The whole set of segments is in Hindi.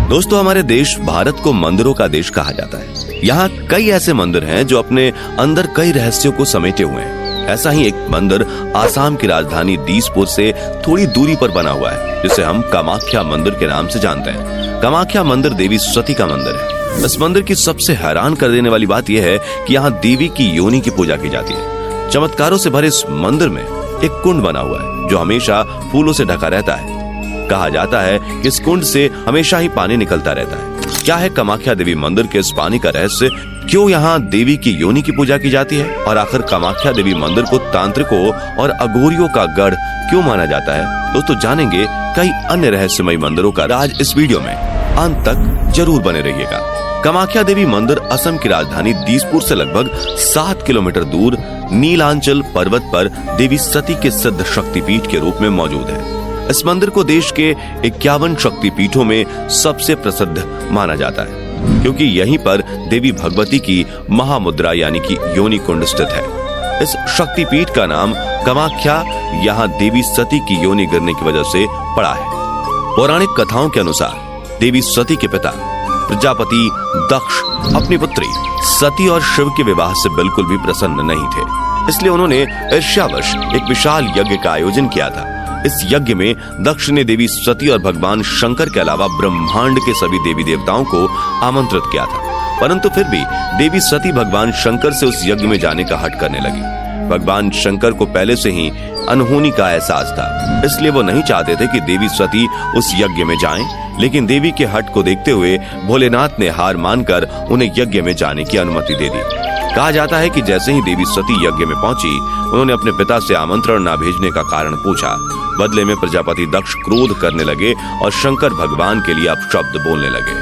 दोस्तों, हमारे देश भारत को मंदिरों का देश कहा जाता है। यहाँ कई ऐसे मंदिर हैं जो अपने अंदर कई रहस्यों को समेटे हुए हैं। ऐसा ही एक मंदिर आसाम की राजधानी दिसपुर से थोड़ी दूरी पर बना हुआ है, जिसे हम कामाख्या मंदिर के नाम से जानते हैं। कामाख्या मंदिर देवी सती का मंदिर है। इस मंदिर की सबसे हैरान कर देने वाली बात यह है कि यहाँ देवी की योनि की पूजा की जाती है। चमत्कारों से भरे इस मंदिर में एक कुंड बना हुआ है जो हमेशा फूलों से ढका रहता है। कहा जाता है कि इस कुंड से हमेशा ही पानी निकलता रहता है। क्या है कामाख्या देवी मंदिर के इस पानी का रहस्य? क्यों यहाँ देवी की योनि की पूजा की जाती है? और आखिर कामाख्या देवी मंदिर को तांत्रिकों और अघोरियों का गढ़ क्यों माना जाता है? दोस्तों, जानेंगे कई अन्य रहस्यमयी मंदिरों का राज इस वीडियो में। अंत तक जरूर बने रहिएगा। कामाख्या देवी मंदिर असम की राजधानी दिसपुर से लगभग 7 किलोमीटर दूर नीलांचल पर्वत पर देवी सती के सिद्ध शक्तिपीठ के रूप में मौजूद है। इस मंदिर को देश के 51 शक्तिपीठों में सबसे प्रसिद्ध माना जाता है, क्योंकि यहीं पर देवी भगवती की महामुद्रा यानी कि योनि कुंड स्थित है। इस शक्तिपीठ का नाम कामाख्या यहाँ देवी सती की योनि गिरने की वजह से पड़ा है। पौराणिक कथाओं के अनुसार देवी सती के पिता प्रजापति दक्ष अपनी पुत्री सती और शिव के विवाह से बिल्कुल भी प्रसन्न नहीं थे, इसलिए उन्होंने ईर्ष्यावश एक विशाल यज्ञ का आयोजन किया था। इस यज्ञ में दक्ष ने देवी सती और भगवान शंकर के अलावा ब्रह्मांड के सभी देवी देवताओं को आमंत्रित किया था, परंतु फिर भी देवी सती भगवान शंकर से उस यज्ञ में जाने का हठ करने लगी। भगवान शंकर को पहले से ही अनहोनी का एहसास था, इसलिए वो नहीं चाहते थे कि देवी सती उस यज्ञ में जाएं, लेकिन देवी के हठ को देखते हुए भोलेनाथ ने हार मानकर उन्हें यज्ञ में जाने की अनुमति दे दी। कहा जाता है कि जैसे ही देवी सती यज्ञ में पहुंची, उन्होंने अपने पिता से आमंत्रण न भेजने का कारण पूछा। बदले में प्रजापति दक्ष क्रोध करने लगे और शंकर भगवान के लिए अपशब्द बोलने लगे।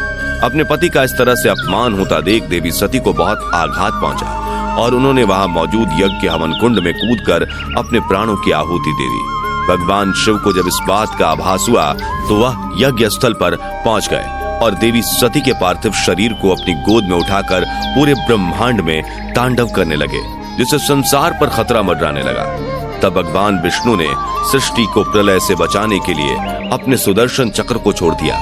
अपने पति का इस तरह से अपमान होता देख देवी सती को बहुत आघात पहुंचा और उन्होंने वहां मौजूद यज्ञ के हवन कुंड में कूदकर अपने प्राणों की आहुति दे दी। भगवान शिव को जब इस बात का आभास हुआ तो वह यज्ञ स्थल पर पहुंच गए और देवी सती के पार्थिव शरीर को अपनी गोद में उठाकर पूरे ब्रह्मांड में तांडव करने लगे, जिससे संसार पर खतरा मंडराने लगा। तब भगवान विष्णु ने सृष्टि को प्रलय से बचाने के लिए अपने सुदर्शन चक्र को छोड़ दिया।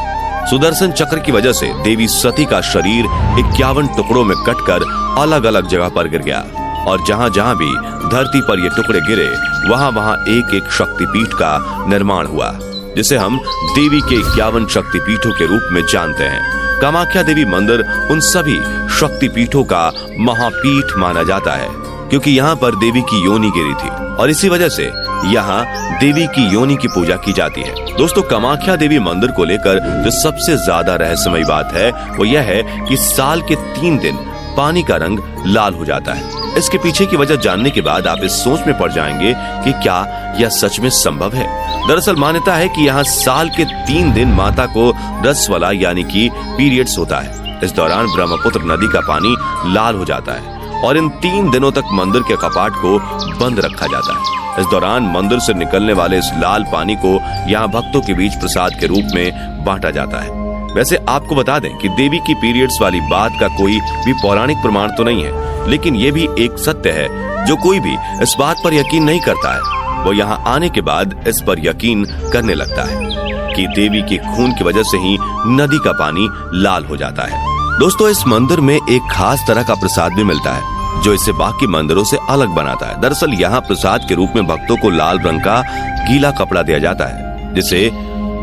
सुदर्शन चक्र की वजह से देवी सती का शरीर 51 टुकड़ों में कटकर अलग अलग जगह पर गिर गया और जहां जहां भी धरती पर ये टुकड़े गिरे वहां वहां एक एक शक्तिपीठ का निर्माण हुआ, जिसे हम देवी के 51 शक्तिपीठों के रूप में जानते हैं। कामाख्या देवी मंदिर उन सभी शक्तिपीठों का महापीठ माना जाता है, क्योंकि यहाँ पर देवी की योनि गिरी थी और इसी वजह से यहाँ देवी की योनि की पूजा की जाती है। दोस्तों, कामाख्या देवी मंदिर को लेकर जो सबसे ज्यादा रहस्यमयी बात है वो यह है कि साल के 3 दिन पानी का रंग लाल हो जाता है। इसके पीछे की वजह जानने के बाद आप इस सोच में पड़ जाएंगे कि क्या यह सच में संभव है। दरअसल मान्यता है कि यहाँ साल के 3 दिन माता को रसवला यानी कि पीरियड्स होता है। इस दौरान ब्रह्मपुत्र नदी का पानी लाल हो जाता है और इन 3 दिनों तक मंदिर के कपाट को बंद रखा जाता है। इस दौरान मंदिर से निकलने वाले इस लाल पानी को यहाँ भक्तों के बीच प्रसाद के रूप में बांटा जाता है। वैसे आपको बता दें कि देवी की पीरियड्स वाली बात का कोई भी पौराणिक प्रमाण तो नहीं है, लेकिन ये भी एक सत्य है जो कोई भी इस बात पर यकीन नहीं करता है वो यहाँ आने के बाद इस पर यकीन करने लगता है कि देवी के खून की वजह से ही नदी का पानी लाल हो जाता है। दोस्तों, इस मंदिर में एक खास तरह का प्रसाद भी मिलता है जो इसे बाकी मंदिरों से अलग बनाता है। दरअसल यहाँ प्रसाद के रूप में भक्तों को लाल रंग का गीला कपड़ा दिया जाता है, जिसे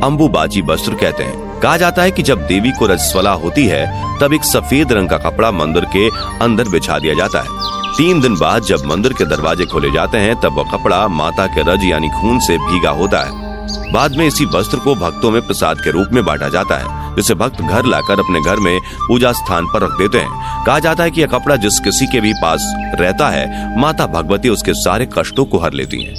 अंबुबाची वस्त्र कहते हैं। कहा जाता है कि जब देवी को रजस्वला होती है तब एक सफेद रंग का कपड़ा मंदिर के अंदर बिछा दिया जाता है। 3 दिन बाद जब मंदिर के दरवाजे खोले जाते हैं तब वह कपड़ा माता के रज यानी खून से भीगा होता है। बाद में इसी वस्त्र को भक्तों में प्रसाद के रूप में बांटा जाता है, जिसे भक्त घर लाकर अपने घर में पूजा स्थान पर रख देते हैं। कहा जाता है कि यह कपड़ा जिस किसी के भी पास रहता है माता भगवती उसके सारे कष्टों को हर लेती हैं।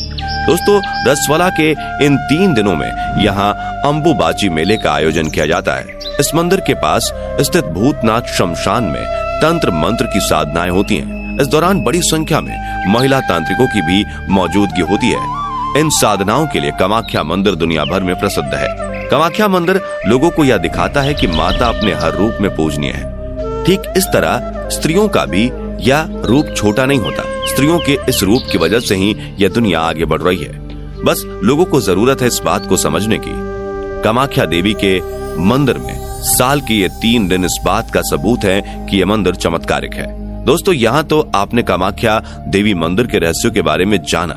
दोस्तों, रसवला के इन 3 दिनों में यहाँ अंबुबाची मेले का आयोजन किया जाता है। इस मंदिर के पास स्थित भूतनाथ शमशान में तंत्र मंत्र की साधनाएं होती हैं। इस दौरान बड़ी संख्या में महिला तांत्रिकों की भी मौजूदगी होती है। इन साधनाओं के लिए कामाख्या मंदिर दुनिया भर में प्रसिद्ध है। कामाख्या मंदिर लोगों को यह दिखाता है कि माता अपने हर रूप में पूजनीय है। ठीक इस तरह स्त्रियों का भी यह रूप छोटा नहीं होता। स्त्रियों के इस रूप की वजह से ही यह दुनिया आगे बढ़ रही है। बस लोगों को जरूरत है इस बात को समझने की। कामाख्या देवी के मंदिर में साल की ये 3 दिन इस बात का सबूत है कि ये मंदिर चमत्कारिक है। दोस्तों, यहाँ तो आपने कामाख्या देवी मंदिर के रहस्यों के बारे में जाना,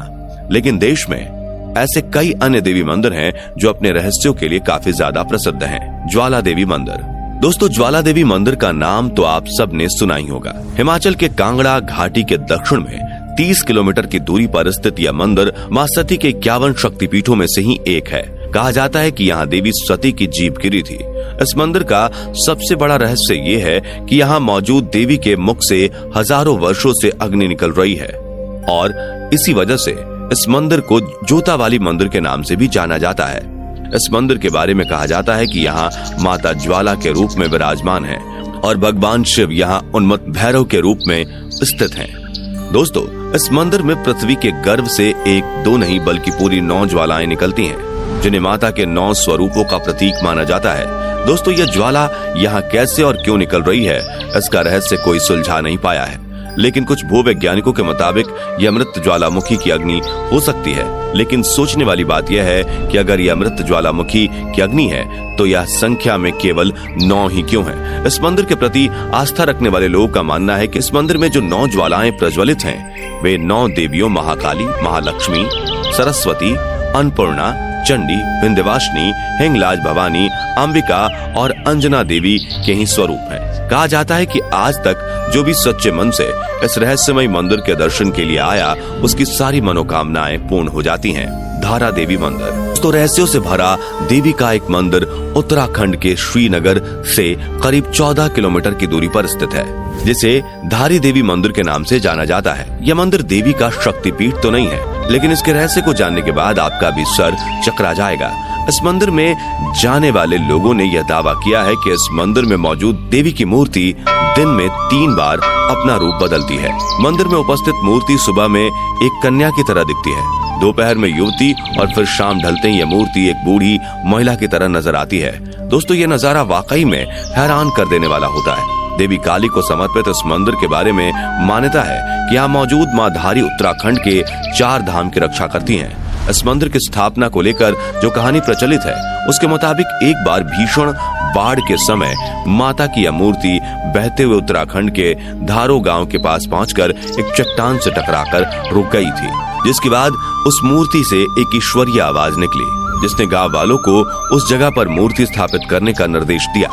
लेकिन देश में ऐसे कई अन्य देवी मंदिर हैं जो अपने रहस्यों के लिए काफी ज्यादा प्रसिद्ध हैं। ज्वाला देवी मंदिर। दोस्तों, ज्वाला देवी मंदिर का नाम तो आप सब ने सुना ही होगा। हिमाचल के कांगड़ा घाटी के दक्षिण में 30 किलोमीटर की दूरी पर स्थित यह मंदिर मां सती के 51 शक्तिपीठों में से ही एक है। कहा जाता है कि यहाँ देवी सती की जीभ गिरी थी। इस मंदिर का सबसे बड़ा रहस्य ये है कि यहाँ मौजूद देवी के मुख से हजारों वर्षों से अग्नि निकल रही है और इसी वजह से इस मंदिर को जोता वाली मंदिर के नाम से भी जाना जाता है। इस मंदिर के बारे में कहा जाता है कि यहाँ माता ज्वाला के रूप में विराजमान है और भगवान शिव यहाँ उन्मत्त भैरव के रूप में स्थित हैं। दोस्तों, इस मंदिर में पृथ्वी के गर्भ से 1-2 नहीं बल्कि पूरी 9 ज्वालाएं निकलती हैं, जिन्हें माता के 9 स्वरूपों का प्रतीक माना जाता है। दोस्तों, यह ज्वाला यहाँ कैसे और क्यों निकल रही है, इसका रहस्य कोई सुलझा नहीं पाया है, लेकिन कुछ भूवैज्ञानिकों के मुताबिक यह मृत ज्वालामुखी की अग्नि हो सकती है। लेकिन सोचने वाली बात यह है कि अगर यह मृत ज्वालामुखी की अग्नि है तो यह संख्या में केवल 9 ही क्यों है। इस मंदिर के प्रति आस्था रखने वाले लोगों का मानना है कि इस मंदिर में जो 9 ज्वालाएं प्रज्वलित हैं, वे 9 देवियों महाकाली, महालक्ष्मी, सरस्वती, अन्नपूर्णा, चंडी, विंध्यवासिनी, हिंगलाज भवानी, अंबिका और अंजना देवी के ही स्वरूप हैं। कहा जाता है कि आज तक जो भी सच्चे मन से इस रहस्यमय मंदिर के दर्शन के लिए आया, उसकी सारी मनोकामनाएं पूर्ण हो जाती हैं। धारा देवी मंदिर। तो रहस्यों से भरा देवी का एक मंदिर उत्तराखंड के श्रीनगर से करीब 14 किलोमीटर की दूरी पर स्थित है, जिसे धारी देवी मंदिर के नाम से जाना जाता है। यह मंदिर देवी का शक्तिपीठ तो नहीं है, लेकिन इसके रहस्य को जानने के बाद आपका भी सर चकरा जाएगा। इस मंदिर में जाने वाले लोगों ने यह दावा किया है कि इस मंदिर में मौजूद देवी की मूर्ति दिन में 3 बार अपना रूप बदलती है। मंदिर में उपस्थित मूर्ति सुबह में एक कन्या की तरह दिखती है, दोपहर में युवती और फिर शाम ढलते ही यह मूर्ति एक बूढ़ी महिला की तरह नजर आती है। दोस्तों, यह नजारा वाकई में हैरान कर देने वाला होता है। देवी काली को समर्पित इस मंदिर के बारे में मान्यता है कि यहाँ मौजूद मां धारी उत्तराखंड के 4 धाम की रक्षा करती हैं। इस मंदिर की स्थापना को लेकर जो कहानी प्रचलित है, उसके मुताबिक एक बार भीषण बाढ़ के समय माता की यह मूर्ति बहते हुए उत्तराखंड के धारो गांव के पास पहुंचकर एक चट्टान से टकराकर रुक गई थी, जिसके बाद उस मूर्ति से एक ईश्वरीय आवाज निकली, जिसने गांव वालों को उस जगह पर मूर्ति स्थापित करने का निर्देश दिया।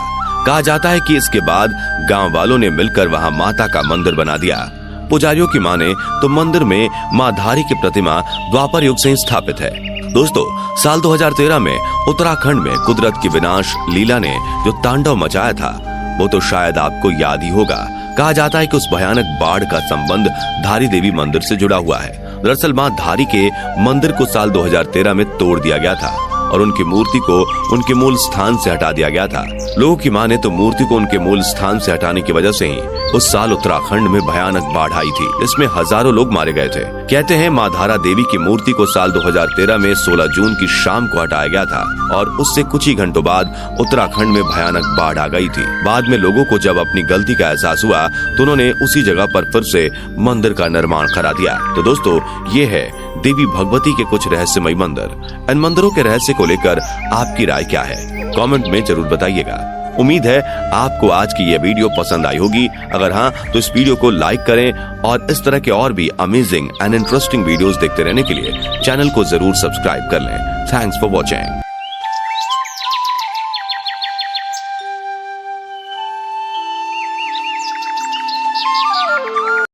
कहा जाता है कि इसके बाद गांव वालों ने मिलकर वहां माता का मंदिर बना दिया। पुजारियों की माने तो मंदिर में मां धारी की प्रतिमा द्वापर युग से ही स्थापित है। दोस्तों, साल 2013 में उत्तराखंड में कुदरत की विनाश लीला ने जो तांडव मचाया था, वो तो शायद आपको याद ही होगा। कहा जाता है कि उस भयानक बाढ़ का संबंध धारी देवी मंदिर से जुड़ा हुआ है। दरअसल मां धारी के मंदिर को साल 2013 में तोड़ दिया गया था और उनकी मूर्ति को उनके मूल स्थान से हटा दिया गया था। लोगों की माने तो मूर्ति को उनके मूल स्थान से हटाने की वजह से ही उस साल उत्तराखंड में भयानक बाढ़ आई थी। इसमें हजारों लोग मारे गए थे। कहते हैं मां धारा देवी की मूर्ति को साल 2013 में 16 जून की शाम को हटाया गया था और उससे कुछ ही घंटों बाद उत्तराखंड में भयानक बाढ़ आ गई थी। बाद में लोगों को जब अपनी गलती का एहसास हुआ तो उन्होंने उसी जगह पर फिर से मंदिर का निर्माण करा दिया। तो दोस्तों, ये है देवी भगवती के कुछ रहस्यमय मंदिर। इन मंदिरों के रहस्य को लेकर आपकी राय क्या है, कमेंट में जरूर बताइएगा। उम्मीद है आपको आज की यह वीडियो पसंद आई होगी। अगर हाँ, तो इस वीडियो को लाइक करें और इस तरह के और भी अमेजिंग एंड इंटरेस्टिंग वीडियोस देखते रहने के लिए चैनल को जरूर सब्सक्राइब कर लें। Thanks for watching.